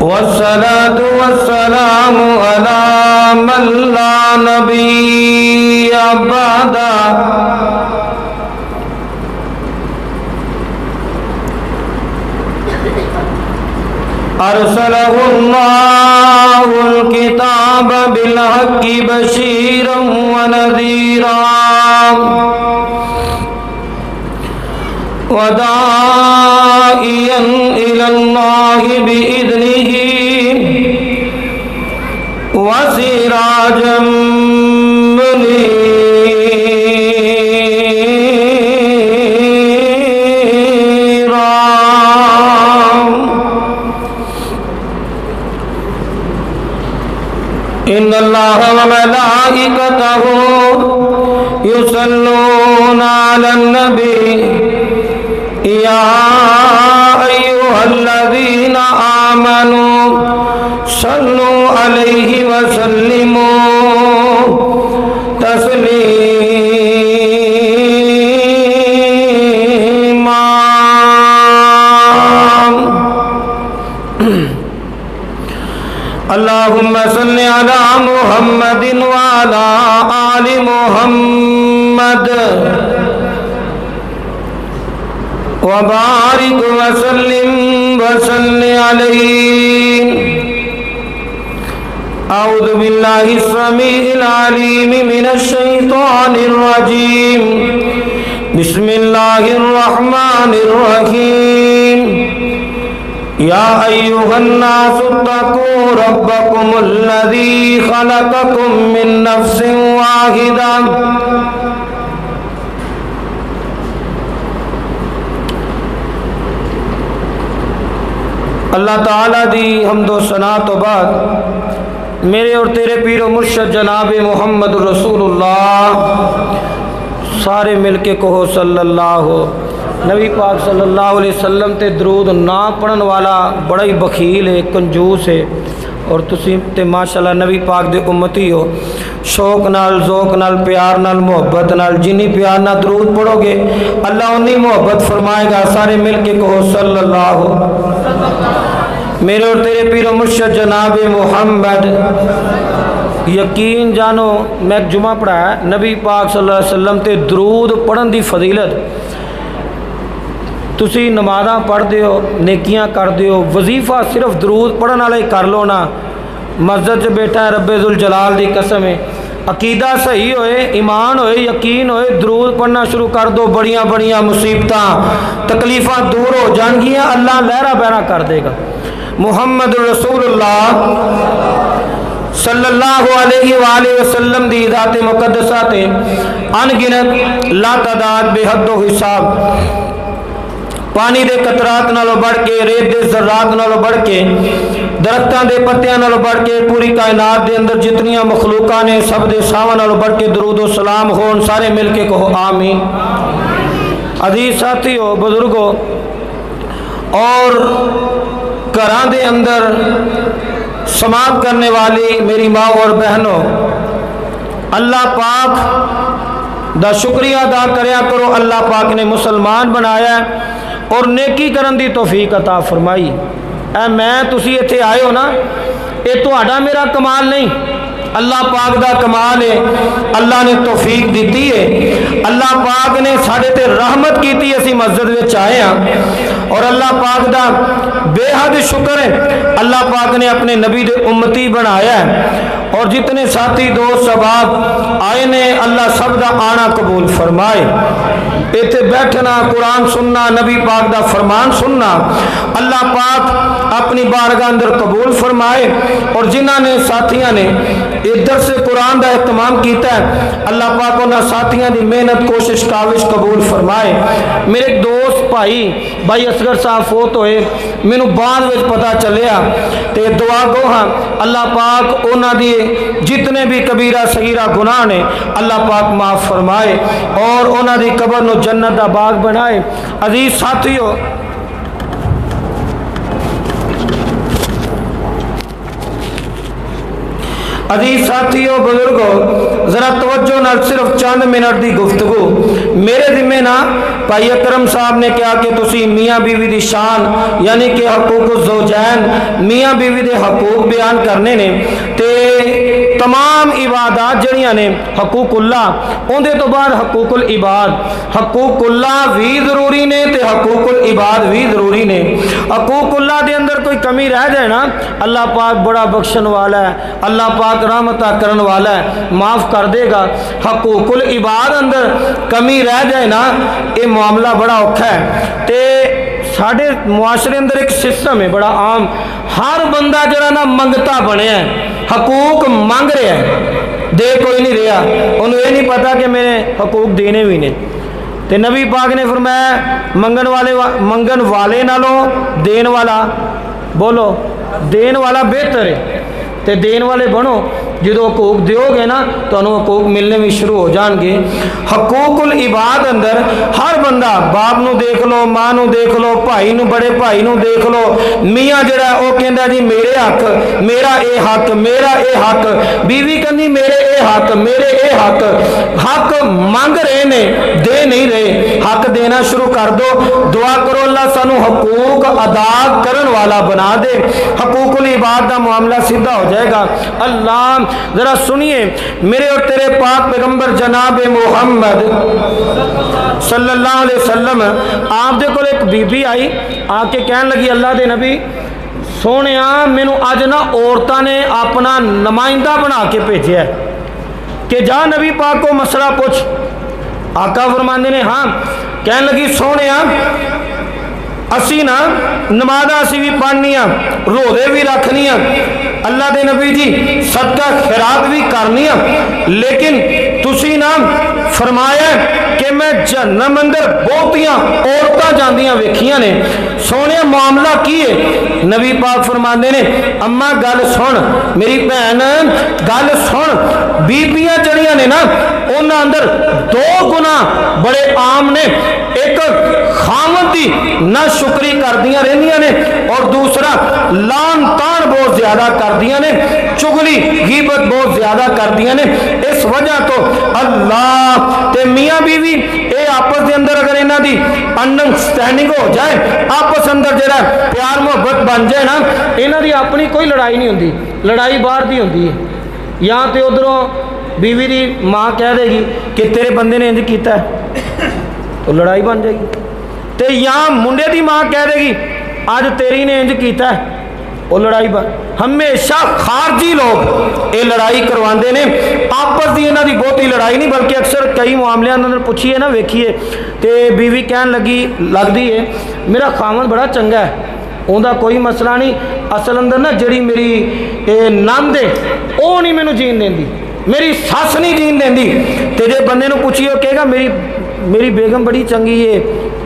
والصلاة والسلام على من لا نبي بعده أرسله الله الكتاب بالحق بشيرا ونذيرا وداعيا إلى الله بإذنه وسراجا منيرا إن الله وملائكته يصلون على النبي يا أيها الذين آمنوا صلوا عليه وسلموا تسليما اللهم صل على محمد وعلى آل محمد وبارك وسلم عليه. أعوذ بالله السميع العليم من الشيطان الرجيم. بسم الله الرحمن الرحيم. يا أيها الناس اتقوا ربكم الذي خلقكم من نفس واحدة اللہ تعالیٰ دی حمد و ثنا تو بعد میرے اور تیرے پیر و مرشد جناب محمد رسول اللہ سارے مل کے کہو صلی اللہ. نبی پاک صلی اللہ علیہ وسلم تے درود نہ پڑھن والا بڑا ہی بخیل ہے، کنجوس ہے، اور تسی تے ماشاءاللہ نبی پاک دے امتی ہو. شوق نال، ذوق نال، پیار نال، محبت نال، جنی پیار نال درود پڑھو گے اللہ انی محبت فرمائے گا. سارے مل کے کہو صلی اللہ. میرے اور تیرے پیر و مرشد جناب محمد، یقین جانو میں ایک جمعہ پڑھا ہے نبی پاک صلی اللہ علیہ وسلم تے درود پڑھن دی فضیلت. تسی نمازاں پڑھ دیو، نیکیاں کر دیو، وظیفہ صرف درود پڑھن والا ہی کر لو نا. مسجد سے بیٹھا ہے رب ذوالجلال دی قسم ہے، عقیدہ صحیح ہوئے، ایمان ہوئے، یقین ہوئے، درود پڑھنا شروع کر دو، بڑیاں بڑیاں مصیبتاں تکلیفاں دور ہو جان گیاں، اللہ لہرا بہرا کر دے گا. محمد رسول اللہ صلی اللہ علیہ وآلہ وسلم دی ذات مقدسہ تے انگنت لا تعداد بے حد و حساب پانی دے قطرات نالوں بڑھ کے، ریت دے ذرات نالوں بڑھ کے، درختاں دے پتیاں نالوں بڑھ کے، پوری کائنات دے اندر جتنیاں مخلوقاں نے سب دے ساواں نالوں بڑھ کے درود و سلام ہون. سارے مل کے کہو آمین. عزیز ساتھیو، بزرگو اور گھراں دے اندر سماعت کرنے والی میری ماں اور بہنوں، اللہ پاک دا شکریہ ادا کریا کرو. اللہ پاک نے مسلمان بنایا اور نیکی کرن دی توفیق عطا فرمائی. اے میں تسی ایتھے آئے ہو نا، اے تہاڈا میرا کمال نہیں، اللہ پاک دا کمال ہے. اللہ نے توفیق دیتی ہے، اللہ پاک نے ساڑھے تے رحمت کیتی، اسی مسجد وچ آئے ہیں اور اللہ پاک دا بے حد شکر ہے. اللہ پاک نے اپنے نبی دے امتی بنایا ہے اور جتنے ساتھی دوست احباب آئے نے اللہ سب دا آنا قبول فرمائے. ایتھے بیٹھنا، قرآن سننا، نبی پاک دا فرمان سننا اللہ پاک اپنی بارگاہ اندر قبول فرمائے. اور جنہاں نے ساتھیاں نے ادھر سے قرآن دا اہتمام کیتا ہے اللہ پاک انہاں ساتھیاں دی محنت، کوشش، کاوش قبول فرمائے. میرے ایک دوست بھائی اصغر صاحب فوت ہوئے، مینوں بعد وچ پتہ چلیا تے دعا گو ہاں اللہ پاک انہاں دی جتنے بھی کبیرہ صغیرہ گناہ نے اللہ پاک معاف فرمائے اور انہاں دی قبر نو جنت دا باغ بنائے. عزیز ساتھیو، अजीज साथियों बुजुर्गो ज़रा तवज्जो नाल सिर्फ चंद मिनट की गुफ्तगू मेरे जिम्मे ना भाई अकरम साहब ने कहा कि तुसी मियाँ बीवी की शान यानी कि हकूक ज़ौजैन मियाँ बीवी के हकूक बयान करने ने ते तमाम इबादत जड़ियाँ ने हकूकुल्लाह उनके तो बाद हकूकुल इबाद हकूकुल्लाह भी ज़रूरी ने ते हकूकुल इबाद भी ज़रूरी ने। हकूकुल्लाह के अंदर कोई कमी रह जाए ना अल्लाह पाक बड़ा बख्शण वाला है, अल्लाह पाक रहमता करन वाला है, माफ़ कर देगा। हकूकुल इबाद अंदर कमी रह जाए ना ये मामला बड़ा औखा है। ते साढ़े मुआशरे अंदर एक सिस्टम है बड़ा आम, हर बंदा जरा ना मंगता बनया है, हकूक मंग रहा है, दे कोई नहीं रहा, उन्हें ये नहीं पता कि मैंने हकूक देने भी ने। ते नबी पाक ने फरमाया मंगन वाले नालों देन वाला बोलो देन वाला बेहतर है, ते देन वाले बनो। जो हकूक दोगे ना तो हकूक मिलने भी शुरू हो जाएंगे। हकूकुल इबाद अंदर हर बंदा बाप नू देख लो, माँ नू देख लो, भाई नू बड़े भाई नू देख लो, मियाँ जरा वो कहता जी मेरे हक मेरा ये हक मेरा ये हक, बीवी कहती मेरे ये हक मेरे ये हक, हक मंग रहे ने दे नहीं रहे। हक देना शुरू कर दो, दुआ करो अल्लाह सानू हकूक अदा करन वाला बना दे, हकूकुल इबाद का मामला सीधा हो जाएगा। अल्लाह जरा सुनिए मेरे और तेरे पाक पैगंबर जनाब मुहम्मद सल्लल्लाहु अलैहि वसल्लम आप दे कोल एक बीबी आई आके कहन लगी अल्लाह दे नबी सोने मैनू अज ना औरतां ने अपना नुमाइंदा बना के भेजा कि जा नबी पाक को मसला पूछ। आका फरमाते ने हाँ। कहन लगी सोने असी ना नमाज़ां असी भी पढ़नियां रोज़े भी रखनियां अल्लाह दे नबी जी सदका खैरात भी करनियां, लेकिन तुसी ना फरमाया कि मैं जहन्नम अंदर बहुतियां औरतां जांदियां वेखियां ने। सोने मामला की है? नबी पाक फरमाते ने अम्मा गल सुन मेरी भैन गल सुन, बीबियां जड़ियां ने ना उन्हां अंदर दो गुना बड़े आम ने, एक खामद दी ना शुक्री करदियां रहंदियां ने और दूसरा लान तान बहुत ज्यादा करदियां ने, चुगली गीबत बहुत ज्यादा करदियां ने। इस वजह तो अल्लाह ते मियाँ बीवी ये आपस के अंदर अगर इन्हां दी अंडरस्टैंडिंग हो जाए, आपस अंदर जरा प्यार मोहब्बत बन जाए ना, इन्हां दी अपनी कोई लड़ाई नहीं होंदी, लड़ाई बाहर दी होंदी है। या तो उधरों बीवी की माँ कह देगी कि तेरे बंदे ने इंज किया तो लड़ाई बन जाएगी, तो या मुंडे की माँ कह देगी अज तेरी ने इंज किया वो लड़ाई बन। हमेशा खारजी लोग ये लड़ाई करवाते हैं, आपस की इन्हों की बहुती लड़ाई नहीं, बल्कि अक्सर कई मामलों अंदर पूछिए ना वेखिए तो बीवी कहन लगती है मेरा खामन बड़ा चंगा है, उनका कोई मसला नहीं, असल अंदर ना जी मेरी नंद है वो नहीं मैनू जीन देंदी, मेरी सस नहीं जीन देंदी। तो जे बंदे नू पूछिए कहेगा मेरी बेगम बड़ी चंगी है,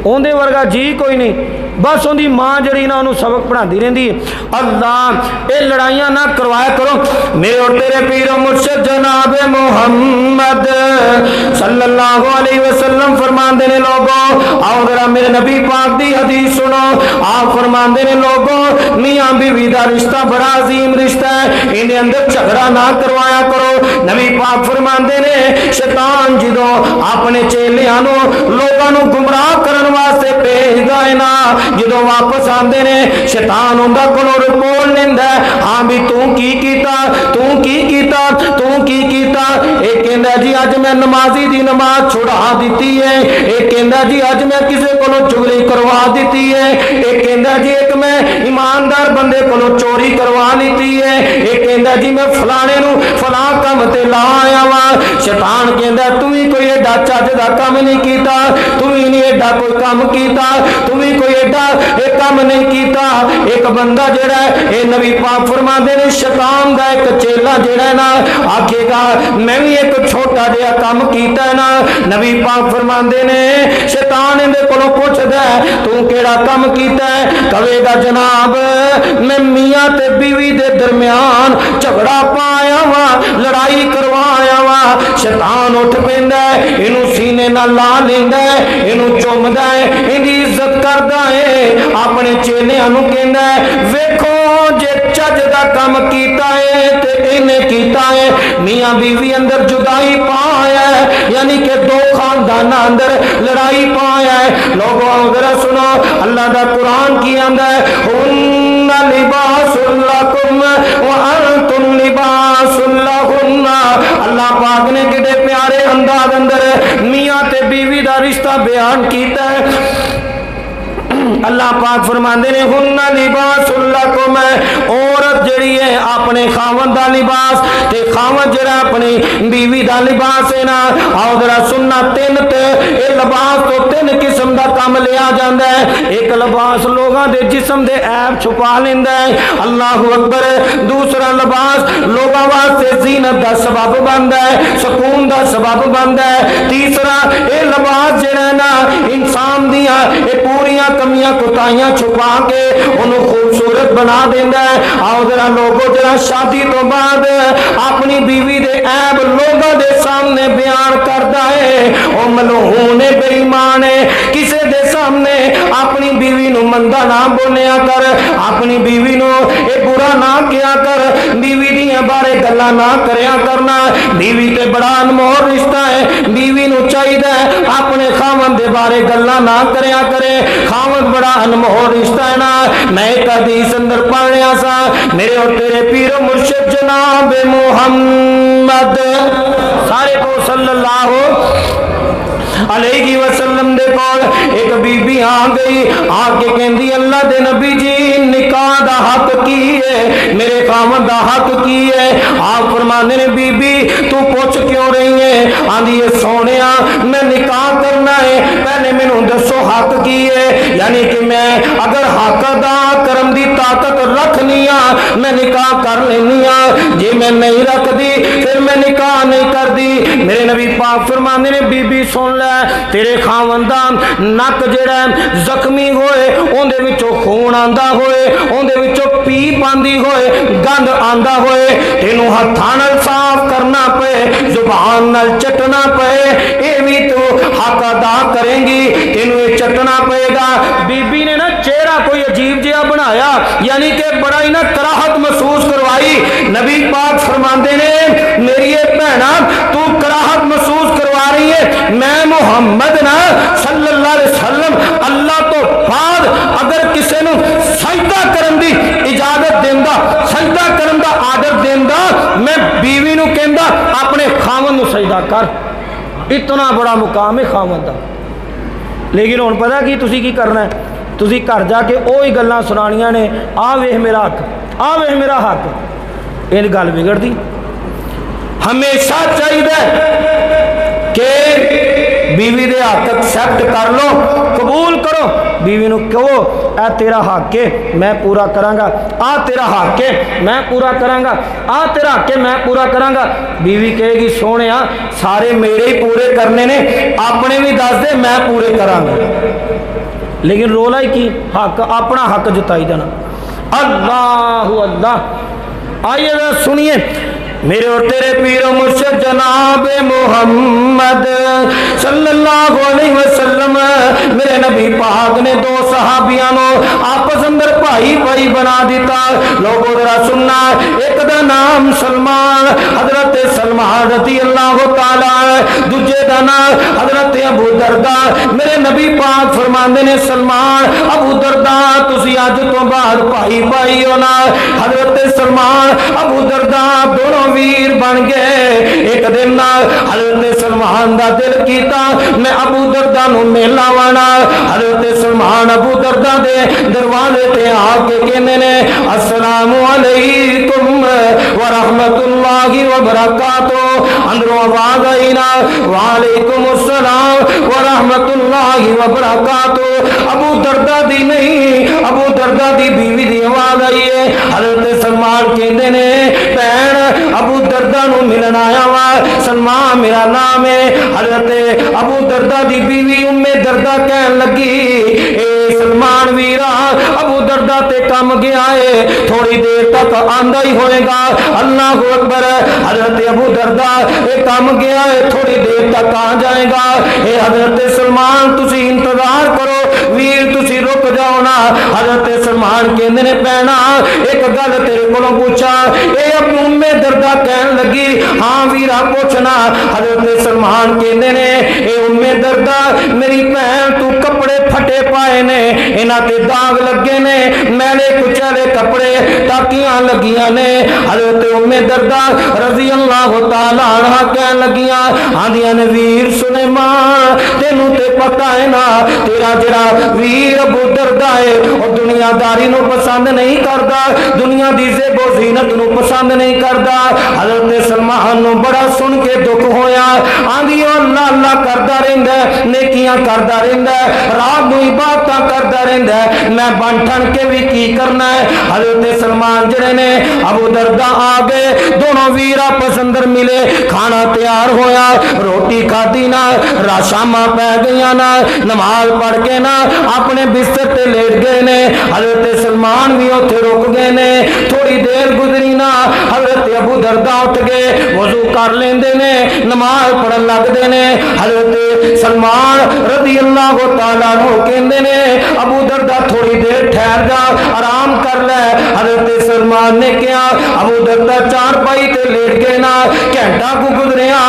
उनके वर्गा जी कोई नहीं, बस उनकी माँ जी ना उन्होंने सबक पढ़ाती रही है। अल्लाह ये लड़ाइयाँ ना करवाया करो। मेरे और तेरे पीर मुर्शिद जनाब मुहम्मद सल्लल्लाहु अलैहि वसल्लम फरमाते ने लोगों आओ जरा मेरे नबी पाक दी हदीस सुनो। आप फरमाते ने लोगों मियाँ बीवी का रिश्ता बड़ा अजीम रिश्ता है, इन्हें अंदर झगड़ा ना करवाया करो। नबी पाक फरमाते ने शैतान जो अपने चेलियां लोगों गुमराह करने वास्ते भेजदा है ना, जो वापस आते ने शैतान उनका कोलों रिपोर्ट लेंदा है हाँ भी तू की कीता तू की कीता तू की कीता। एक कहंदा जी अज मैं नमाजी दी नमाज छुड़ा दी है, एक कहंदा जी अज मैं किसी कोलों चुगली करवा दी है, एक कहंदा जी एक मैं ईमानदार बंदे कोलों चोरी करवा ली है, एक कहंदा जी मैं फलाने नू फला काम ते ला आया वा। शैतान कहंदा तू भी कोई एडा चज दा काम नहीं कीता, तू भी नहीं एडा कोई काम कीता, तू भी कोई एडा एक काम नहीं कीता। एक बंदा जेड़ा है नबी पाक फरमाते ने शैतान दा एक चेला जेड़ा है ना आखेगा मैं भी एक छोटा जिहा काम कीता है ना, नबी पाक फरमाते ने शैतान इहदे कोलों पुछदा है तू केड़ा काम कीता है, कहेगा जनाब मैं मियाँ ते बीवी दे दरमियान झगड़ा पाया वा लड़ाई करवाया वा। शैतान उठ पैंदा है इनू सीने नाल ला लैंदा है, इनू चुमदा है, इहदी इज्जत करदा है। اپنے چیلیاں نوں کہندا ہے ویکھو جے چج دا کم کیتا ہے تے انہیں کیتا ہے میاں بیوی اندر جدائی پایا ہے یعنی کہ دو خاندان اندر لڑائی پایا ہے لوگوں ذرا سنو اللہ دا قرآن کی آندا ہے ہن لباس لکم وانتم لباس لہن اللہ پاک نے کڈے پیارے انداز اندر میاں تے بیوی دا رشتہ بیان کیتا ہے اللہ پاک فرماندے نے ہن لباس لکم عورت جڑی ہے اپنے خاوند دا لباس تے خاوند جڑا اپنی بیوی دا لباس ہے نا آؤ ذرا سننا تین تے اے لباس تو تین قسم دا کام لیا جاندا ہے ایک لباس لوگاں دے جسم دے عیب چھپا لیندا ہے اللہ اکبر دوسرا لباس لوگاں واسطے زینت دا سبب بندا ہے سکون دا سبب بندا ہے تیسرا اے لباس جڑا ہے نا انسان دیاں اے پوریاں کمیاں کوتاہیاں چھپا کے انہوں خوبصورت بنا دینا ہے آؤ ذرا لوگوں ذرا شادی تو بعد اپنی بیوی دے عیب لوگوں دے سامنے بیان کرتا ہے او ملعون بے ایمان ہے کسے دے سامنے اپنی بیوی نو مندہ نہ بولیا کر اپنی بیوی نو اے برا نہ کیا کر بیوی دیاں بارے گلا نہ کریا کرنا بیوی تے بڑا انمول رشتہ ہے بیوی نو چاہیے اپنے خاوند دے بارے گلا نہ کریا کرے خاوند بڑا انمول رشتہ ہے نا میں ایک حدیث اندر پڑھیا سا میرے اور تیرے پیر و مرشد جناب محمد سارے کو صلی اللہ علیہ وسلم دے کول ایک بی بی آ گئی آ کے کہندی اللہ دے نبی جی نکاح دا حق کی ہے میرے خاوند دا حق کی ہے آپ فرمانے نے بی بی تو پوچھ کیوں رہی ہے آندھی ہے سونیا میں نکاح کرنا ہے پہلے میں نوں دسو حق کی ہے یعنی کہ میں اگر حق ادا کرم دی طاقت رکھنی میں نکاح کر لینی جی میں نہیں رکھ دی پھر میں نکاح نہیں کر دی میرے نبی پاک فرمانے نے بی بی سن لے تیرے خاوندان نک جڑا زخمی ہوئے اون دے وچوں خون آندا ہوئے اون دے وچوں پیپ آندی ہوئے گند آندا ہوئے تینوں ہتھاں نال صاف کرنا پے زبان نال چٹنا پے اے وی تو حق ادا کریں گی تینوں یہ چٹنا پے گا بی بی نے نا چہرہ کوئی عجیب جہا بنایا یعنی کہ بڑا ہی نا کراہت محسوس کروائی نبی پاک فرماندے نے میری بہنا تو کراہت محسوس کروا رہی ہے میں محمد نا صلی اللہ علیہ وسلم اللہ تو بعد اگر کسی نو سجدہ کرن دی اجازت دیندا سجدہ کرن دا آرڈر دیندا میں بیوی نو کہندا اپنے خاوند نو سجدہ کر اتنا بڑا مقام ہے خاوند دا لیکن ہن پتہ کی تسی کی کرنا ہے تسی گھر جا کے وہی گلاں سنانیاں نے آ ویکھ میرا حق آ ویکھ میرا حق ان گل بگڑ دی ہمیشہ چاہیے کہ بیوی دے حق ایکسپٹ کر لو قبول کرو بیوی نو کہو اے تیرا حق ہے میں پورا کراں گا آ تیرا حق ہے میں پورا کراں گا آ تیرا حق ہے میں پورا کراں گا بیوی کہے گی سونیا سارے میرے ہی پورے کرنے نے اپنے بھی دس دے میں پورے کراں گا لیکن رولا ہی کی حق اپنا حق جتائی جانا اللہ اللہ آئیے سنیے میرے اور تیرے پیر و مرشد جناب محمد صلی اللہ علیہ وسلم میرے نبی پاک نے دو صحابیاں نو آپس اندر بھائی بھائی بنا دیتا لوگوں ذرا سننا ایک دا نام سلمان حضرت سلمان رضی اللہ تعالی دوجے دا نام حضرت ابو درداء میرے نبی پاک فرماندے نے سلمان ابو درداء تسی اج تو بعد بھائی بھائی ہونا حضرت سلمان ابو درداء دونوں ویر بن گئے ایک دن حضرت سلمان دا دل کیتا میں ابو درداء نو ملنا وانا حضرت سلمان ابو درداء دے دروازے تے آ کے کہندے نے السلام علیکم ورحمۃ اللہ وبرکاتہ اندروں آواز آئی نا وعلیکم السلام ورحمۃ اللہ وبرکاتہ ابو درداء دی نہیں ابو درداء دی بیوی دی آواز آئی ہے حضرت سلمان کہندے نے بہن ابو درداء نو ملن آیا وا سلمان میرا نام ہے حضرت ابو درداء دی بیوی ام درداء کہن لگی اے سلمان ویرا ابو درداء تے کم گیا ہے تھوڑی دیر تک آندا ہی ہوئے گا اللہ اکبر حضرت ابو درداء اے کم گیا ہے تھوڑی دیر تک آ جائے گا اے حضرت سلمان تسی انتظار کرو ویر تسی رک جاؤ نا सलमान कहते ने भैना एक गल तेरे कोलों पूछा। ये अपनी उम्मे दर्दा कहन लगी हाँ वीरा पूछना। हजरत सलमान कहते ने ए उम्मे दर्दा मेरी भैन तू कपड़े फटे पाए ने, इन्हां ते दाग लगे ने, मैले कुचले कपड़े टाकियां लगियां ने। हजरत उम्मे दर्दा रजी अल्लाह तआला अन्हा कहन लगियां आंदियां ने वीर सुलेमान तेनू ते पता है ना तेरा जरा वीर अबू दर्दा है और दुनियादारी नू पसंद नहीं करता, दुनिया दी ज़ेबो ज़ीनत नू पसंद नहीं करता। हजरत सलमान नू बड़ा सुन के दुख होया। आंदी अल्लाह अल्लाह करदा रहिंदा नेकियां करदा रहिंदा रात नू इबादतां करदा रहिंदा, मैं बन ठन के भी की करना है। हजरत सलमान जड़े ने अबू दर्दा आ गए, दोनों वीर आपस अंदर मिले, खाना तैयार होया, रोटी खाधी ना, शामा पै गई ना, नमाज पढ़ के ना अपने बिस्तर ते लेट गए ने। हजरत सलमान भी उत्थे रुक गए ने। थोड़ी देर गुजरी ना हजरत अबू दर्दा उठ गए, वजू कर लेंदे ने, नमाज पढ़न लगदे ने। हजरत सलमान रज़ी अल्लाह तआला अन्हु कहंदे ने अबू दर्दा थोड़ी देर ठहर जा, आराम कर ले। हजरत सलमान ने कहा अबू दर्दा चारपाई ते लेट गए ना, घंटा को गुजरिया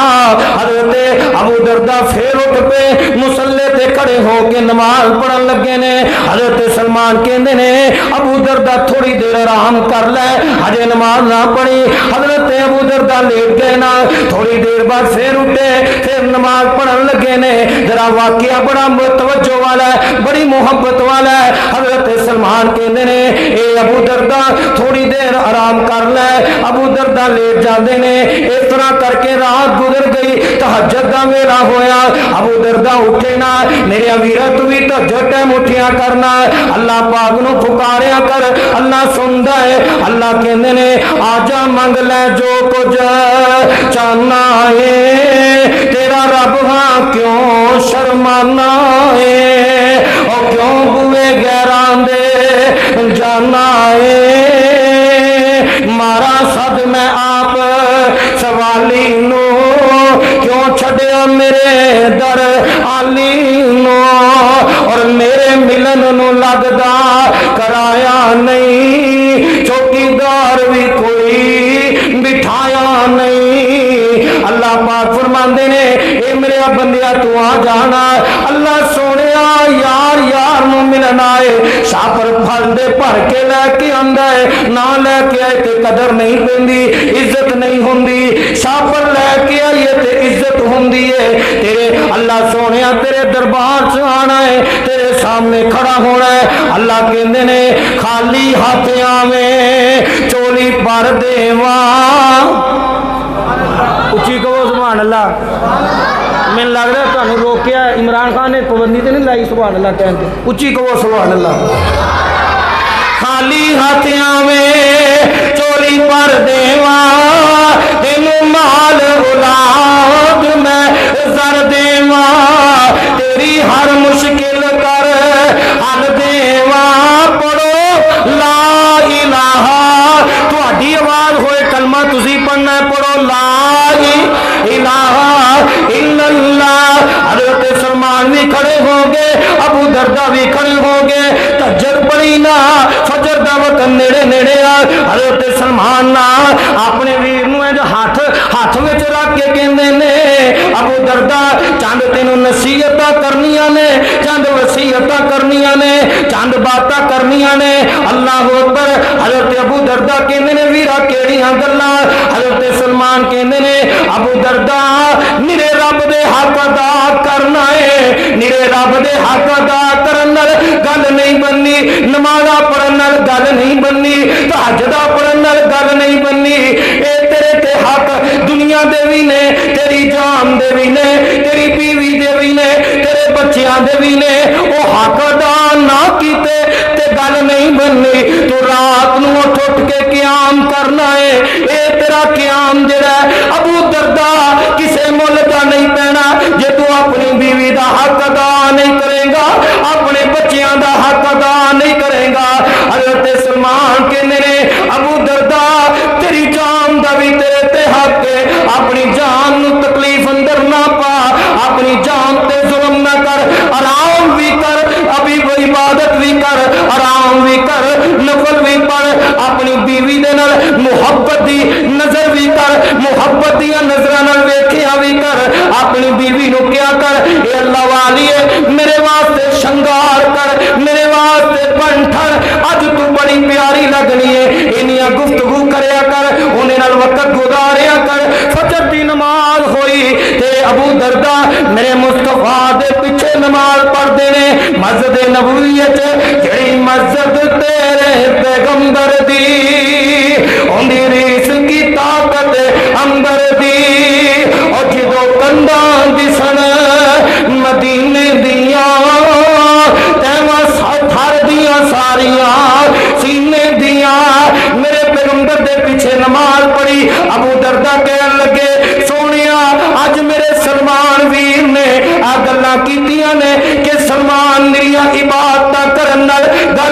हजरत अबू दर्दा फिर उठ पे मुसल्ले ते खड़े होके नमाज पढ़न लगे ने। हजरत सलमान कहंदे ने अबू दर्दा थोड़ी देर आराम कर ले, हजे नमाज ना पढ़ी। हजरत अबू दर्दा लेट गए ना, थोड़ी देर बाद फिर उठे, फिर नमाज पढ़न लगे ने। जरा वाकया बड़ा तवज्जो वाला है, बड़ी मोहब्बत वाला है। हजरत सलमान कहंदे ने ए अबू दर्दा थोड़ी देर आराम कर ले। अबू दर्दा लेट जाते ने। इस तरह करके रात गुजर गई, तहज्जुद दा वेला होया, अबू दर्दा उठे ना। मेरे वीरा तू भी तहज्जुद टाइम उठिया करना, अल्लाह पाक नू पुकारिया कर, अल्लाह सुनदा है। अल्लाह कहंदे ने आजा मंग ले जो कुछ चाहना है, तेरा रब हां क्यों शर्माना है, और क्यों बुए गैरां दे जाना है। मारा सद मैं आप सवाली नो, क्यों छड़िया मेरे दर आली नो, और मेरे मिलन नू लगदा कराया नहीं, चौकीदार भी कोई बिठाया नहीं। अल्लाह पाक फरमांदे ने ए मेरे बंदिया तू आ जाना। अल्लाह सोने यार यार नू मिलन आए, शापर फल दे भर के लैके आंदा है, ना लैके आए ते कदर नहीं पैंदी, इज्जत नहीं हुंदी। शापर लैके आइए ते इज्जत हुंदी है। तेरे अल्लाह सोने तेरे दरबार च आना है, तेरे सामने खड़ा होना है। अल्लाह कहंदे ने खाली हाथ आवे चोली भर देवा। उच्ची कहो सुभान अल्लाह। मैनूं लग रहा तुहानूं रोकिया इमरान खान ने पाबंदी तो नहीं लाई सुभान अल्लाह कहते, उच्ची कहो सुभान अल्लाह। खाली हाथ आवे चोली भर देवा, तेनू माल औलाद मैं जर देवा, तेरी हर मुश्किल कर हल देवा। पढ़ो ला इलाहा, तुहाडी आवाज होए कलमा तुसी पढ़ना है, पढ़ो ला इलाहा इल्लल्लाह। हजरत सलमान भी खड़े हो गए, अबू दर्दा भी खड़े हो गए। तहज्जुद पढ़ी ना, फजर दा वक्त नेड़े नेड़े आ। हजरत सलमान ना अपने वीर नूं हाथ विच रख के कहंदे ने अबू दर्दा चंद तेनू नसीहतां करनियां ने, चंद वसीयतां करनियां ने, चंद बातां करनियां ने। अल्लाह अकबर। हजरत अबू दर्दा कहंदे ने वीरा केड़ियां गल्लां? हजरत सलमान कहंदे ने अबू दर्दा निरे रब दे हक अदा करना है, निरे रब दे हक अदा करन नाल गल नहीं बननी, नमाज़ां पढ़न नाल गल नहीं बननी, तहज्जुदां पढ़न नाल गल नहीं बननी। ए तेरे ते हक दुनिया दे भी ने, तेरी जान दे भी ने, तेरी बीवी दे भी ने, तेरे बच्चियां दे भी ने। ओ हक अदा ना कीते ते गल नहीं बननी। तू रात नूं उठ के क़याम करना है। ए तेरा क़याम जेड़ा अबू दर्दा किसे मुल दा नहीं पैना। जे तू अपनी बीवी दा हक अदा नहीं करेगा, अपने बच्चियां दा हक अदा नहीं करेगा। हजरत सलमान कहने ने अबू दर्दा तेरी जान दा भी तेरे ते हक है, अपनी जान नूं तकलीफ अंदर ना पा, अपनी जान ते जुल्म ना कर, आराम भी कर, अभी वो इबादत भी कर, आराम भी कर,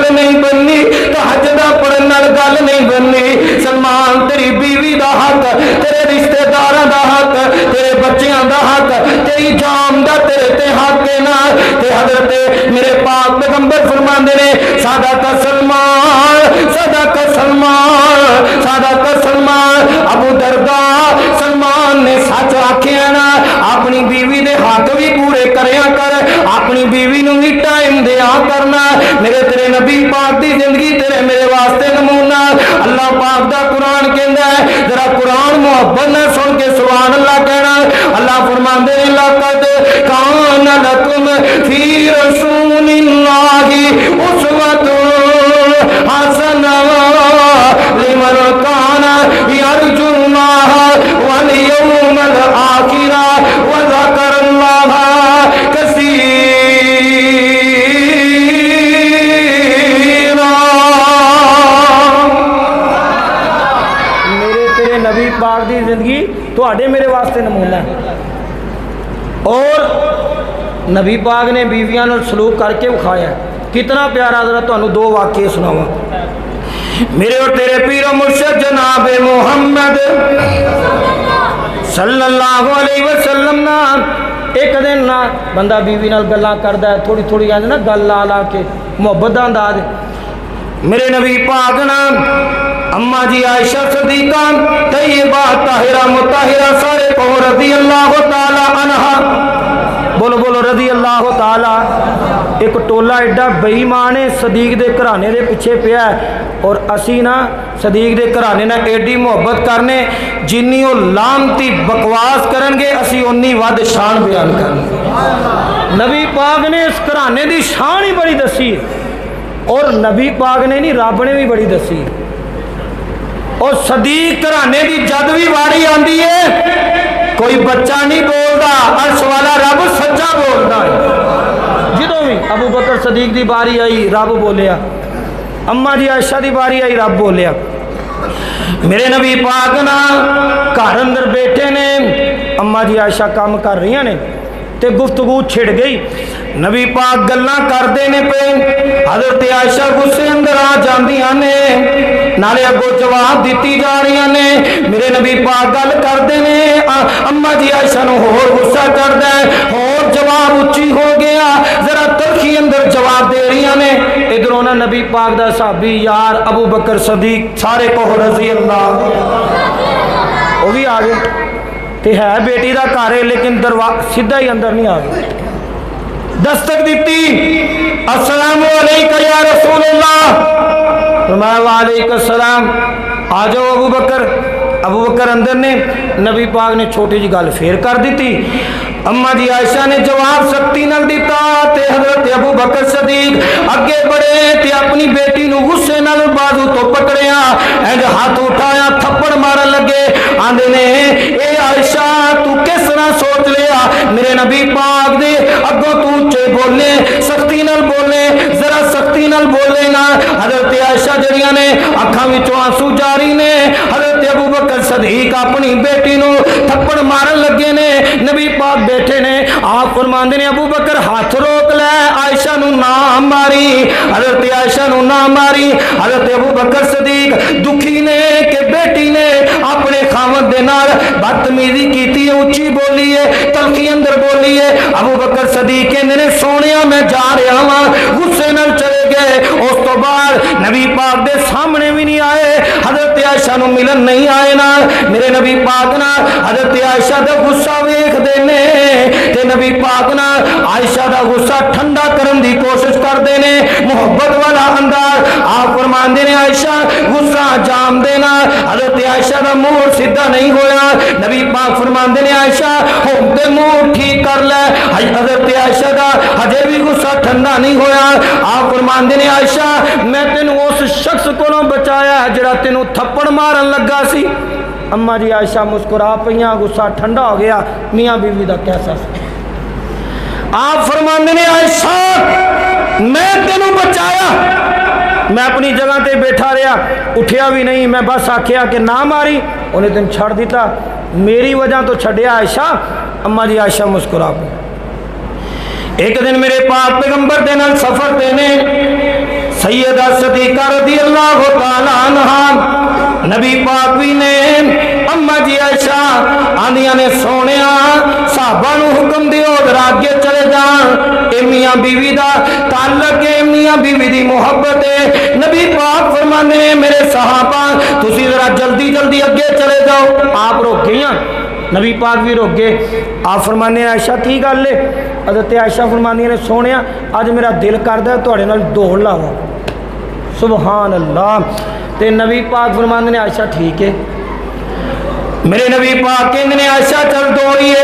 गल नहीं बननी, तहज्जुद पढ़न नाल गल नहीं बननी। सलमान तेरी बीवी दा हक, तेरे रिश्तेदारां दा हक, तेरे बच्चियां दा हक, तेरी जान दा तेरे ते हक है ना। ते हजरत मेरे पाक पैगंबर फरमांदे ने सादा का सलमान, सादा का सलमान, सादा का सलमान। अबू दरदा सलमान ने सच आखिया ना, अपनी बीवी दे हक भी पूरे करया कर, अपनी बीवी नूं भी टाइम दिया करना। मेरे तेरे नबी पाक दी जिंदगी तेरे मेरे वास्ते नमूना। अल्लाह पाक दा कुरान कहंदा है, जरा कुरान मुहब्बत नाल सुन के सुभान अल्लाह कहना। अल्लाह फरमांदे ने लक़द कान लकुम फी रसूलिल्लाहि उस्वतुन हसना लिमन काना यरजुल्लाह वल यौमल आखिरा व ज़करल्लाह कसीरा। मेरे तेरे नबी पाक दी जिंदगी तुहाडे मेरे वास्ते नमूना है। और नबी पाक ने बीवियां नाल सलूक करके विखाया। कितना प्यारा, जरा तुहानू दो वाक़े सुनावा। मेरे और तेरे पीर मुर्शिद जनाब मुहम्मद सल्लल्लाहु अलैहि वसल्लम ना एक दिन ना बंदा बीवी नाल गल्लां करदा है, थोड़ी थोड़ी आंदे ना गल ला ला के मुहब्बत दा अंदाज। मेरे नबी पाक ना अम्मा जी आयशा सदीका तैयबा ताहिरा मुताहिरा सारे को रज़ी अल्लाह ताला अन्हा, बोलो बोलो रज़ी अल्लाह ताला। एक टोला एडा बेईमान है सदीक दे घराने दे पिछे पिया और असी ना सदीक दे घराने नाल एडी मुहब्बत करने, जिन्नी वो लानती बकवास करनगे असी उन्नी वध शान बयान करनगे। नबी पाक ने इस घराने दी शान ही बड़ी दसी, और नबी पाक ने नहीं रब ने भी बड़ी दसी। और सदीक घराने की जद भी वारी आती है कोई बच्चा नहीं बोलता, अर्श वाला रब सच्चा बोलता है। जो भी अबू बकर सदीक की बारी आई रब बोलिया, अम्मा जी आयशा की बारी आई रब बोलिया। मेरे नबी पाक ना घर अंदर बैठे ने, अम्मा जी आयशा काम कर रही ने ते गुफ्तगू छिड़ गई। नबी पाक गल्लां करते ने पे, हजरत आयशा गुस्से अंदर आ जांदियां ने, नाले अगो जवाब दी जा रही ने। मेरे नबी पाक गल करते ने, अम्मा जी आयशा नूं होर गुस्सा चढ़दा है, होर जवाब उच्ची हो गया, जरा तलखी अंदर जवाब दे रही ने। इधरों ना नबी पाक दा साहबी यार अबू बकर सदीक सारे को रज़ी अल्लाह वो भी आ गए। ते है बेटी का घर है लेकिन दरवाजा सीधा ही अंदर नहीं आ गया। दस्तक दी, अस्सलामु अलैका या रसूल अल्लाह, फरमाया वालेकुम सलाम, आ जाओ अबू बकर। अबू बकर अंदर ने, नबी पाक ने छोटी जी गल फेर कर दी। अम्मा जी आयशा ने जवाब सख्ती नाल दिता ते हजरत अबू बकर सदीक अगे बढ़े ते अपनी बेटी नूं गुस्से नाल बाजू तो पकड़िया, इंज हाथ उठाया थप्पड़ मारन लगे। आंदे ने ए आयशा तू किस तरह सोच लिया, मेरे नबी पाक दे अगों तू उच्चे बोले, सख्ती नाल बोले, जरा सख्ती नाल बोले ना। हजरत आयशा जड़ियां ने अखां विचों आंसू जारी ने। हजरत अबू बकर सदीक अपनी बेटी नूं थप्पड़ मारन लगे ने। नबी पाक बैठे ने, आप फरमांदे ने अबू बकर हाथ रोक लै, आयशा नूं ना मारी। हजरत आयशा नूं ना मारी। हजरत अबू बकर सदीक दुखी ने कि बेटी ने अपने खावत दे नाल बदतमीजी कीती है, उच्ची बोली है, तलखी अंदर बोली है। अबू बकर सदीक कहंदे ने सोनिया मैं जा रहा वां, गुस्से नाल चले गए। उस तो बाद नबी पाक दे सामने भी नहीं आए, हजरत आयशा नूं मिलन नहीं आए ना। मेरे नबी पाक ना हजरत आयशा दा गुस्सा वेखदे ने ते नबी पाक ना आयशा दा गुस्सा ठंडा करन दी कोशिश करदे ने, मोहब्बत वाला अंदाज। आप फरमांदे ने आयशा गुस्सा जाम देना। हजरत आयशा दा मुंह सीधा नहीं होया। नबी पाक फरमांदे ने आयशा हुण ते मुंह ठीक कर ले। हजरत आयशा दा हजे भी गुस्सा ठंडा नहीं होया। आप फरमांदे ने आयशा मैं तेनू उस शख्स कोलों बचाया जिहड़ा तेनू थप्पड़ मारन लगा सी। अम्मा जी आयशा मुस्कुरा पईयां, गुस्सा ठंडा हो गया। मियाँ बीवी का कैसा सी। आप फरमांदे ने आयशा मैं तेनू बचाया, मैं अपनी जगह ते बैठा रहा, उठिया भी नहीं, मैं बस आखिया कि ना मारी, उन्हें तेन छड़ दिता, मेरी वजह तो छड़िया आयशा। अम्मा जी आयशा मुस्कुरा पई। एक दिन मेरे पाक पैगंबर दे नाल सफर देने सैयदा सदीका रज़ियल्लाहु तआला अन्हा नबी पाक भी ने अम्मा जी आयशा आंदियां ने सोनिया साहबा नूं हुक्म दिओ जरा अगे चले जान ए मियां बीवी दा ताल्लुक है मियां बीवी दी मोहब्बत है नबी पाक फरमांदे ने मेरे सहाबा तुसी जरा जल्दी जल्दी अगे चले जाओ आप रुक गईयां नबी पाक भी रुक गए आप फरमाने आयशा की गल है हज़रत आयशा फरमानिया ने सोने अज मेरा दिल करदा तुहाडे नाल दौड़ लावां सुबहान अल्लाह ते नबी पाक फरमाने ने आयशा ठीक है मेरे नबी पाक कहते ने आयशा चल दौड़िए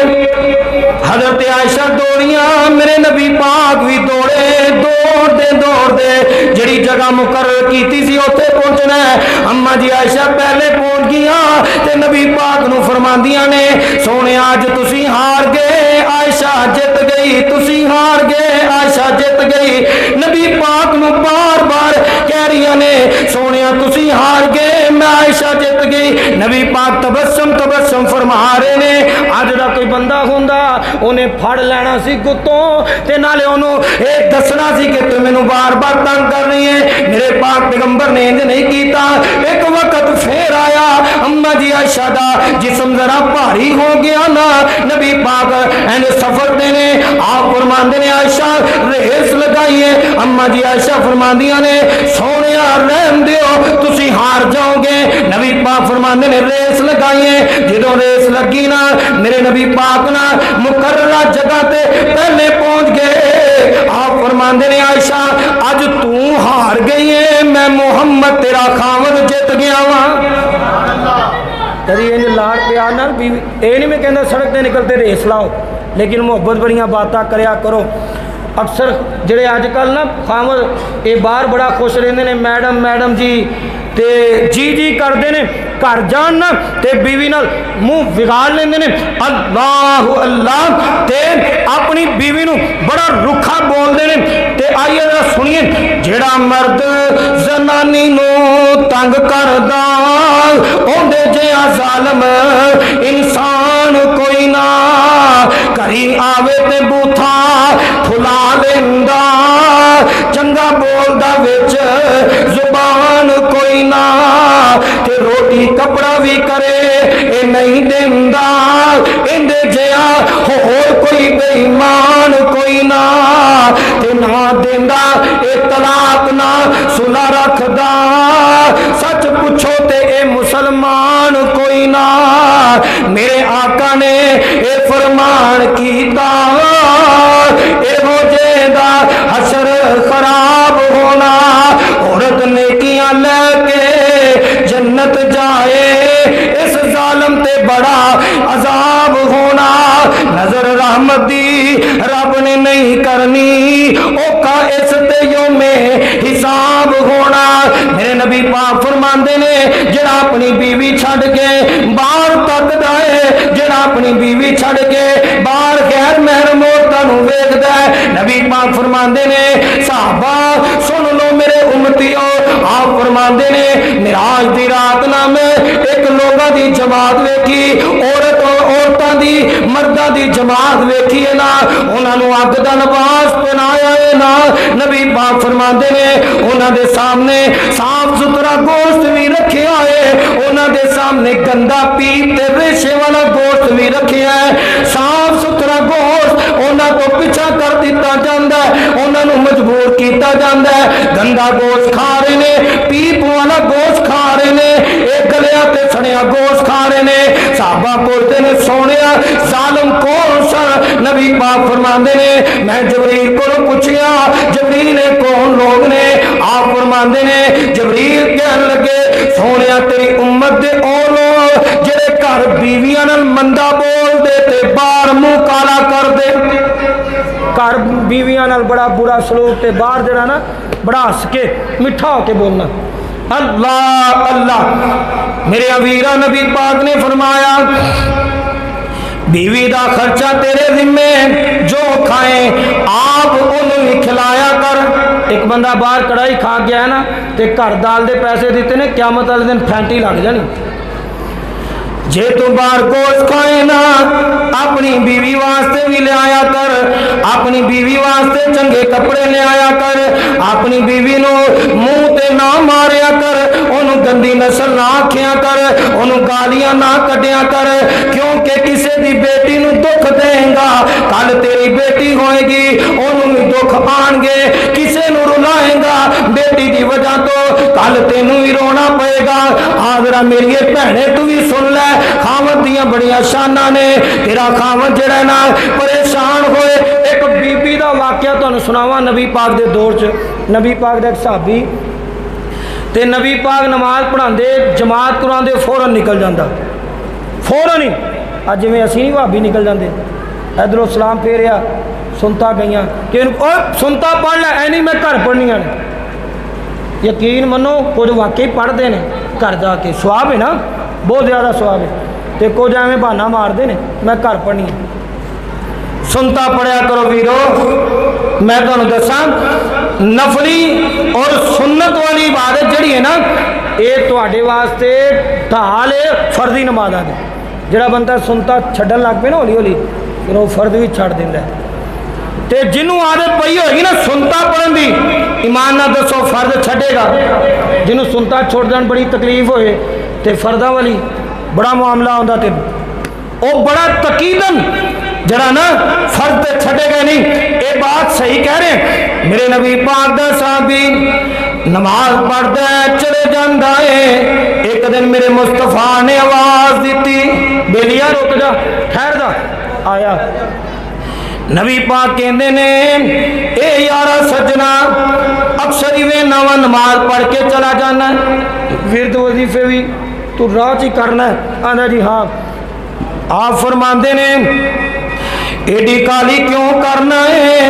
हजरत आयशा दौड़ियां मेरे नबी पाक भी दौड़े दौड़ते दौड़ते जिहड़ी जगह मुकर्रर की सी उत्थे पहुंचना है अम्मा जी आयशा पहले पहुंच गईयां ते नबी पाक नूं फरमांदियां ने सोने अज तुसी हार गए आयशा जित गई तुसी हार गए आयशा जित गई नबी पाक नूं बार बार कह रही ने सोने तुसी हार गए मैं आयशा जित गई नबी पाक तबस्सुम तबस्सुम फरमा रहे ने अज दा कोई बंदा हुंदा उन्हें फड़ लेना सी गुत्तों ते नाले उन्होंने ये दसना सी कि तू मैनू बार बार तंग कर रही है मेरे पाक पैगंबर ने इंज नहीं कीता एक वक्त फिर आया अम्मा जी आयशा दा जिस्म जरा भारी हो गया ना नबी पाक एंड सफर देने आप फरमांदे ने आयशा रेस लगाइए अम्मा जी आयशा फरमांदियां ने सोनिया रहन दियो तुसी हार जाओगे नबी पाक फरमांदे ने रेस लगाइए जो रेस लगी ना मेरे नबी पाक ना मुकर्ररा जगह ते पहले पहुंच गए आप फरमांदे ने आयशा अज तू हार गई है मैं मुहम्मद तेरा खामद जित गया वा कभी इंज लाड़ प्यार नाल बीवी ये नहीं मैं कहता सड़क ते निकलते रेस लाओ लेकिन मुहब्बत बड़ियां बातां करया करो अक्सर जेडे अजकल ना खामद ये बाहर बड़ा खुश रहंदे ने मैडम मैडम जी ते जी जी करते ने घर जान ना ते बीवी नाल मुंह विगाड़ लेंदे ने अल्लाह अल्लाह ते अपनी बीवी नूं बड़ा रुखा बोलते ने ते आइए जरा सुनिए जेड़ा मर्द जनानी नूं तंग करदा ओंदे जिहा जालम इंसान कोई ना घरी आवे ते बूथा फुला लेंदा चंगा बोलदा विच जुबान कोई ना ते रोटी कपड़ा भी करे ये नहीं देंदा इंदे जिहा होर कोई बेईमान कोई ना ते ना देंदा ये तलाक ना सुला रखदा सच पूछो ते ये मुसलमान कोई ना मेरे आका ने ये फरमान कीता एहो जेदा हशर खराब होना औरत नेकियां लेके जन्नत जाए इस जालम ते बड़ा अजाब होना नजर रहमत दी रब ने नहीं करनी ओका इस ते योमे हिसाब होना मेरे नबी पाक फरमांदे ने जेड़ा अपनी बीवी छड़ के बाहर तकदा है जेड़ा अपनी बीवी छड़ के बाहर गैर महरम औरतां नूं वेखदा है नबी पाक फरमांदे ने साहबा सुन लो मेरे उम्मतियों आप फरमांदे ने मिराज दी रात ना मैं एक लोगां दी जमात वेखी औरतां दी मर्दां दी जमात वेखी है ना उन्हां नूं अग दा लिबास पहनाया है ना नबी पाक फरमांदे ने उन्हां दे सामने साफ सुथरा गोश्त भी रखिया है उन्हां दे सामने गंदा पीप ते रेशे वाला गोश्त भी रखिया है साफ सुथरा गोश्त उन्हां तो पीछा कर दिता जांदा है उन्हां नूं मजबूर कीता जांदा है गंदा गोश्त खा रहे ने पीप वाला गोश्त खा रहे ने एक गलिया ते सड़िया गोश्त खा रहे ने साहबा बोलते ने सोनिया जालिम कौन सा नबी पाक फरमांदे ने मैं जबरील को पूछिया जबरील ने कौन लोग ने आप फरमांदे ने जबरील कहन लगे सोनिया तेरी उम्मत दे ओ लोग जेड़े घर बीवियां नाल मंदा बोल दे ते बाहर मुंह काला कर दे घर बीवियां नाल बड़ा बुरा सलूक ते बाहर जरा ना बड़ा हस के मिठा होके बोलना अल्लाह अल्लाह मेरे अवीरा नबी पाक ने फरमाया बीवी का खर्चा तेरे जिम्मे जो खाए आप उन्हें खिलाया कर एक बंदा बाहर कढ़ाई खा गया है ना तो घर दाल के पैसे दिते ने क्यामत वाले दिन फैंटी लग जानी जे तू बाहर गोश्त खाए ना अपनी बीवी वास्ते भी ले आया कर, अपनी बीवी वास्ते चंगे कपड़े ले आया कर, अपनी बीवी नो मुंह ते ना मारिया कर, ओनू गंदी नस्ल ना आखिया कर, ओनू गालियां ना कटिया कर, क्योंकि किसी दी बेटी नू दुख देगा कल तेरी बेटी होएगी, ओनू भी दुख आएंगे, किसी नू रुलाएगा बेटी की वजह तो कल तेनू ही रोना पएगा। आदरा मेरी भैने तू भी सुन लै, खावत दियां बड़ियां शाना ने, तेरा खावत जड़ा ना परेशान होए। एक बीबी का वाकया तुहानू सुनावा नबी पाक दे दौर च, नबी पाक दा एक साहबी ते नबी पाक नमाज पढ़ाते जमात कराते फौरन निकल जाता, फौरन ही अज जिमें असी नहीं भाभी निकल जाते, इधरों सलाम फेरिया सुनता गई कि सुनता पढ़ लै, ऐ नहीं मैं घर पढ़निया ने। यकीन मनो कुछ वाकई पढ़ते हैं घर जाके, स्वाब है ना, बहुत ज़्यादा स्वाब है, तो कुछ एवं बहाना मारते हैं मैं घर पढ़नी। सुनता पढ़िया करो वीरो, मैं तुहानू दसा नफली और सुन्नत वाली इबादत जिहड़ी है ना, ये तुहाडे वास्ते ढाल है फर्जी नमाज़ां दी। जिहड़ा बंदा सुनता छड्डन लग पे ना हौली हौली, फिर वो फर्ज भी छड्ड दिंदा है। ते जिन्हों आदत पई होगी ना सुनता पढ़न दी, ईमान ना दसो फर्ज छड्डेगा। जिन्हों सुनता छोड़ जान बड़ी तकलीफ होए ते फर्दा वाली बड़ा मामला आंदा, ते वो बड़ा तकीदन जरा ना फर्ज ते छड्डेगा नहीं। ये बात सही कह रहे हैं। मेरे नबी पाक दा साहबी नमाज पढ़दा चले जांदा है, एक दिन मेरे मुस्तफा ने आवाज दी, बेलिया रुक जा, ठहर जा, आया। नबी पाक कहते ने ए यारा सजना, अक्सर ही वे नवा नमाज पढ़ के चला जाना है, विरद वजीफे भी तू राह ही करना है। आंदा जी हाँ। आप फरमाते ने एडी काली क्यों करना है,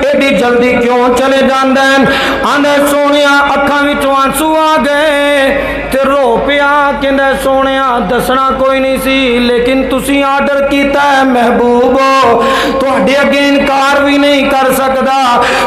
एडी जल्दी क्यों चले जांदा है। आंदा सोने अखां विचों आंसू आ गए ते रो पिया, कहंदा सोने दसना कोई नहीं सी, लेकिन तुसी आर्डर किया है महबूबो, तुहाडे अगे इनकार भी नहीं कर सकदा,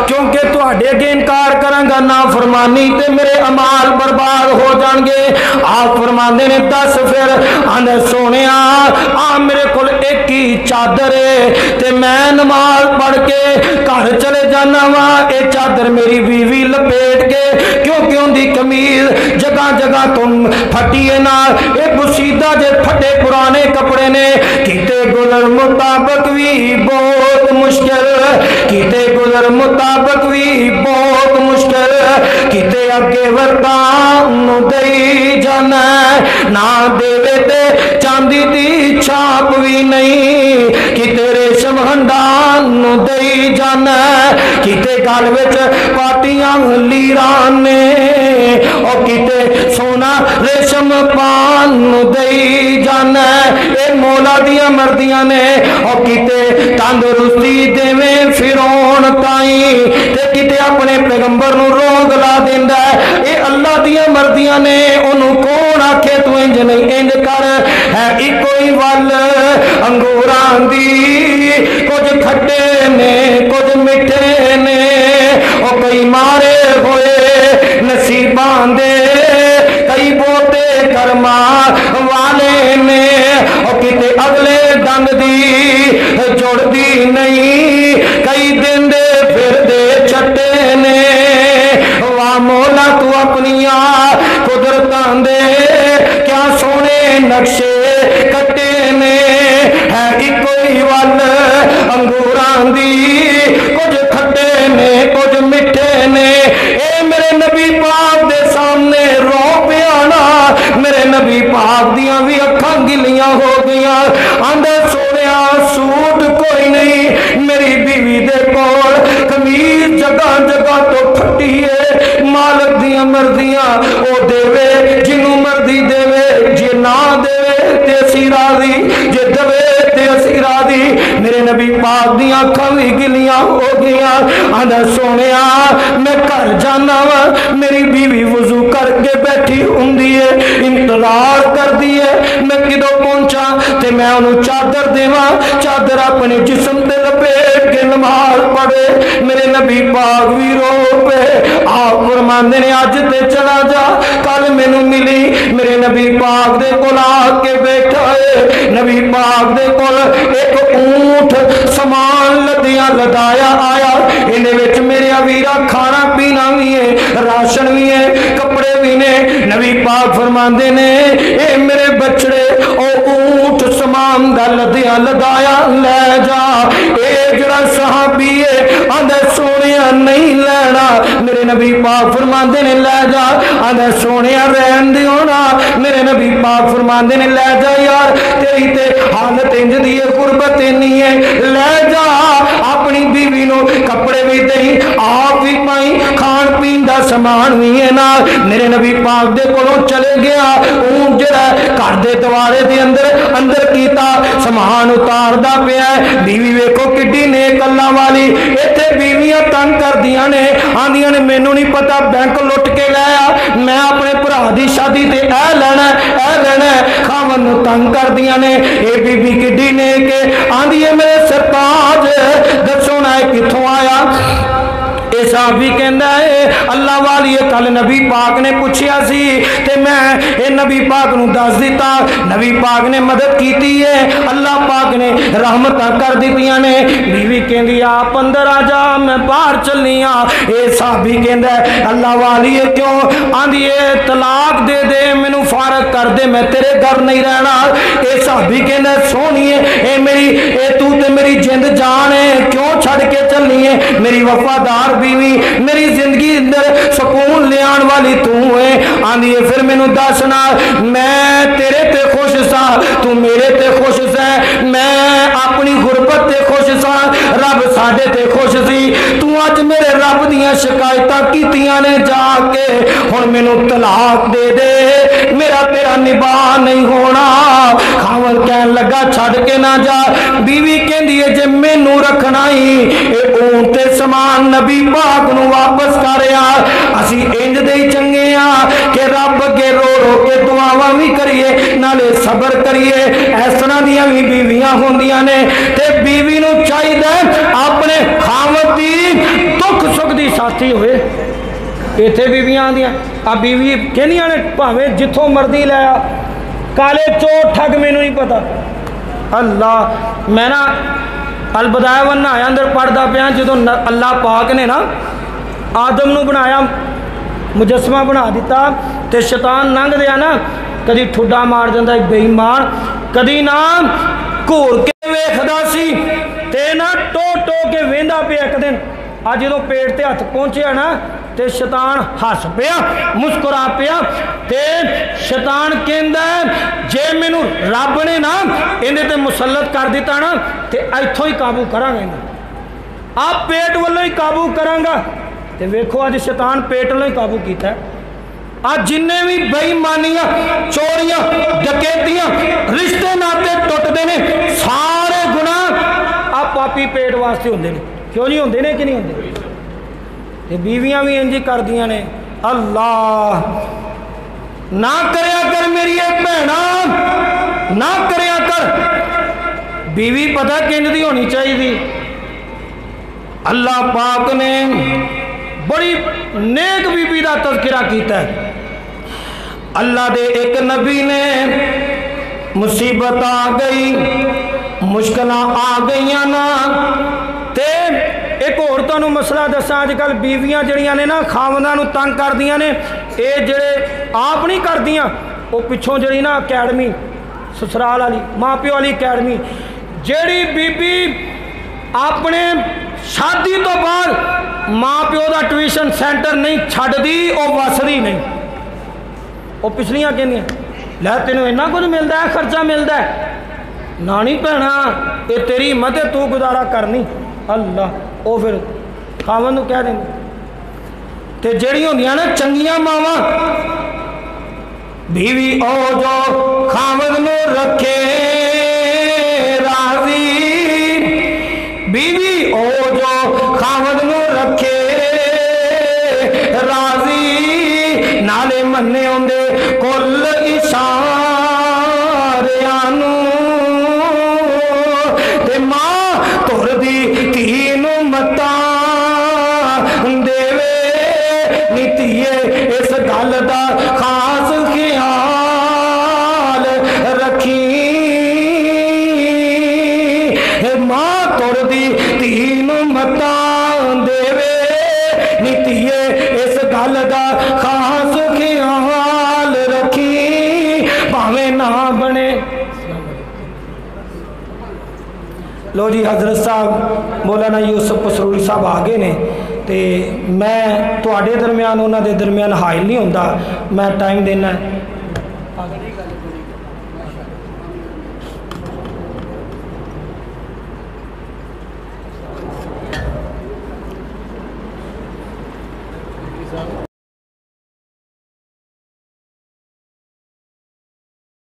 क्योंकि तुहाडे अगे इनकार करांगा ना फरमानी ते मेरे अमाल बर्बाद हो जाणगे। आप फरमांदे ने दस फिर। आंदा सोने आ मेरे कोल एक ही चादर है ते मैं नमाज पढ़ के घर चले जाना वा, ये चादर मेरी बीवी लपेट के, क्योंकि उनकी कमीज जगह जगह तुम फटी है ना, ये बुसीदा जे फटे पुराने कपड़े ने, किते गुजर मुताबिक भी बहुत मुश्किल, किते गुजर मुताबिक भी बहुत मुश्किल, किते अगे वरदान दई जाना ना देवे ते चांदी दी छाप भी नहीं, किते रेशम हंडान दई जाना, किते गल विच पाटियां लीरां ने, और किते सोना रेशम पान दई जाना, ये मौला दियां मर्दियां ने, और किते तंदुरुस्ती देवे फिरौन ताई, ते किते अपने पैगंबर नूं रोग ला दिंदा है। ये अल्लाह दियां मर्दियां ने, ओनू कौन आखे तू इंज नहीं इंज कर, है इको ही वल अंगूरां दी, कुछ खट्टे ने कुछ मिठे ने, और कई मारे होए नसीबां दे, कई बोते कर्मा वाले ने, और किते अगले दंद दी जुड़दी नहीं, कई दिन दे फिर दे छट्टे ने। वाह मौला तू अपनिया कुदरतां दे क्या सोने नक्शे कट्टे ने, है इको ही वल अंगूरां दी, कुछ खट्टे ने कुछ मिठे ने। ए मेरे नबी पाक दे सामने रो पिया ना, मेरे नबी पाक दियां भी अखां गिलियां हो गईयां। आंदे सोनिया सूट कोई नहीं, मेरी बीवी दे कोल कमीज जगह जगह तो फटी है, मालक दियां मर्जियां ओ देवे जिन्नू मर्जी देवे, जे ना देवे ते असी राजी, जे देवे ते असी राजी। मेरे नबी पाक दियां अखां भी गिलियां हो गईयां। आंदा सोनिया मैं घर जाना वा, मेरी बीवी वजू करके बैठी हुंदी है, इंतजार करदी है मैं किदों पहुंचा ते मैं उन्होंने चादर देवा, चादर अपने जिस्म ते लपेट के नमाज पढ़े। मेरे नबी पाक भी रो पे। आप फरमांदे ने अज ते चला जा, कल मैनू मिली, मेरे मेरे नबी पाक दे कोल आके बैठा है। नबी पाक दे कोल एक ऊंट समान लदिया लदाया आया, इहदे विच मेरे वीरा खाना पीना भी है, राशन भी है, कपड़े भी ने। नबी पाक फरमांदे ने ए मेरे बछड़े ओ ऊंट समान दा लदिया लदाया ले जा। ए जड़ा सहाबी है आंदा सोनिया नहीं लेना, मेरे नबी पाक फरमांदे ने ले जा। आंदा सोनिया रहन दियो ना, मेरे नबी पाक फरमांदे ने ले जा यार, तेरी ते हालत इंज दी है, गुरबत इन्नी है, ले जा। अपनी बीवी नो कपड़े भी दई, आप भी पाई, खान पीन दा समान भी है ना। मेरे नबी पाक दे कोलों चले गया, ऊंट जड़ा घर दे दवारे दे अंदर अंदर कीता, समान उतारदा पिया। बीवी वेखो किड्डी नेक अल्लाह वाली। इत्थे बीवियां तंग करदियां ने, आंदियां ने मैनू नहीं पता बैंक लुट के लाया, मैं अपने भरा दी शादी ते ऐ लेना ऐ लेना, खावन नू तंग करदियां ने। ए बीबी किड्डी नेक आंदी है मेरे सरताज दसो ना कित्थों आया। साहबी कहता है अल्लाह वाली कल नबी पाक ने पूछया सी ते मैं ये नबी पाक नू दस दिता, नबी पाक ने मदद की है, अल्लाह पाक ने रहमत कर दित्तियां ने। बीवी कहती आप अंदर आ जा, मैं बाहर चलनी हाँ। ये साहबी कहता है अल्लाह वाली है क्यों? आंधी है तलाक दे दे, मैनू फारग कर दे, मैं तेरे घर नहीं रहना। ये साहबी कहता सोहणीए ए मेरी ए तू ते मेरी जिंद जान है, क्यों छड़ के चलनी है? मेरी वफादार बीवी, मेरी जिंदगी अंदर सुकून ले आने वाली तू है। आंधी है फिर मैनू दसना, मैं तेरे ते खुश सा, तू मेरे ते खुश है, मैं अपनी गुरबत ते खुश सा, रब साडे ते खुश सी। तू अज मेरे रब दियां शिकायतां कीतियां ने जाके, हुण मैनू तलाक दे दे, मेरा तेरा निभाह नहीं होना। खावन कहन लगा छड़ के ना जा। बीवी कहंदी है जे मैनू रखना ही ऊंट ते समान नबी पाक नू वापस कर यार, असी इंज दे ही चंगे आ कि रब अगे रो रो के दुआवां भी करिए नाले सबर करिए। इस तरह दियां भी बीवियां होंदियां ने ते बीवी नू चाहिए अपने खावत दी दुख सुख दी साथी होए। इत्थे बीवियां आंदियां आ बीवी कहनियां ने भावें जिथों मर्जी लै आ, काले चोर ठग मैनू नहीं पता। अल्लाह मैं ना अलबदाया वन नहाया अंदर पढ़दा पिया, जो अल्लाह पाक ने ना आदम नू बनाया मुजस्मा बना दिता ते शैतान लंघ दिया ना, कदी ठुड्डा मार जाता बेईमान, कदी ना घूर के वेखदा सी ते ना टो टो के वेंदा पिया। एक दिन अज जो पेट ते हथ पहुंचे ना ते शैतान हस पिया मुस्कुरा पिया ते शैतान कहंदा जे मैनू रब ने ना इहदे ते मुसलत कर दिता ना ते इत्थों ही काबू करांगा, आप पेट वालों ही काबू करांगा। ते वेखो अज शैतान पेट वालों ही काबू किया। आज जिन्ने भी बेईमानियां चोरियां डकैतियां रिश्ते नाते टुटते ने, सारे गुनाह आप पापी पेट वास्ते होंदे ने। क्यों नहीं होंदे ने कि नहीं होंदे? ते बीवियां भी इंज करदियां ने। अल्लाह ना करया कर मेरी भैना, ना करया कर। बीवी पता किंज दी होनी चाहिए। अल्लाह पाक ने बड़ी नेक बीबी का तज़किरा किया है। अल्लाह दे एक नबी ने मुसीबत आ गई, मुश्किल आ गई ना, ते एक होर तुहानूं मसला दसा। अजकल बीवियां जड़ियां ने ना खावंदां नूं तंग करदियां ने, ये जेड़े आप नहीं करदियां, वो पिछों जड़ी ना अकैडमी ससुराल वाली माँ प्यो वाली अकैडमी, जेड़ी बीबी अपने शादी तो बाद माँ प्यो का ट्यूशन सेंटर नहीं छड्डदी, वो वसदी नहीं। वो पिछलियां कहंदियां लै तेनों इन्ना कुछ मिलता है, खर्चा मिलता है ना, नहीं भैना ये तेरी हिम्मत है, तू गुजारा करनी। अल्लाह वो फिर खावन नूं कह देंगे। ते जेड़ी होंदियां ना चंगियां मावां, बीवी ओ जो खावन नूं रखे राजी, बीवी ओ जो खावन नूं रखे राजी, नाले मन्ने होंदे कुल इशारियां नूं, ते मां तुर दी धी नूं मतां देवे नी धीए, इस गल दा खास ख्याल दा खास ख्याल रखी भावे ना बने। लो जी हजरत साहब मौलाना यूसुफ पसरूरी साहब आ गए ने ते मैं तुहाडे दरम्यान उन्हां दे दरम्यान हाइल नहीं होंदा, मैं टाइम देना